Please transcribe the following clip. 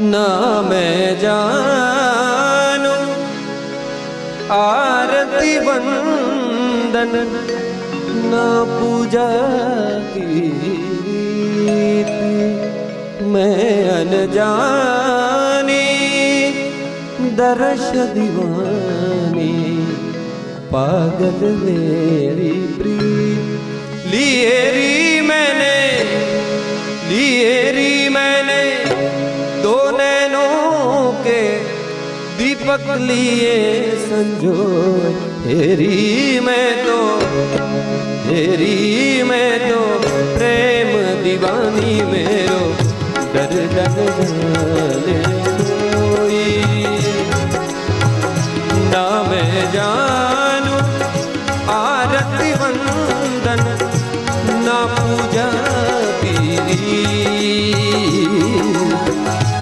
ना मैं जानू आरती वंदन ना पूजा की मैं अनजानी दर्श दीवानी पागल मेरी प्रीत लिए री मैंने दो नैनों के दीपक लिए संजो हेरी मैं तो प्रेम दीवानी मेरो दर्द जाने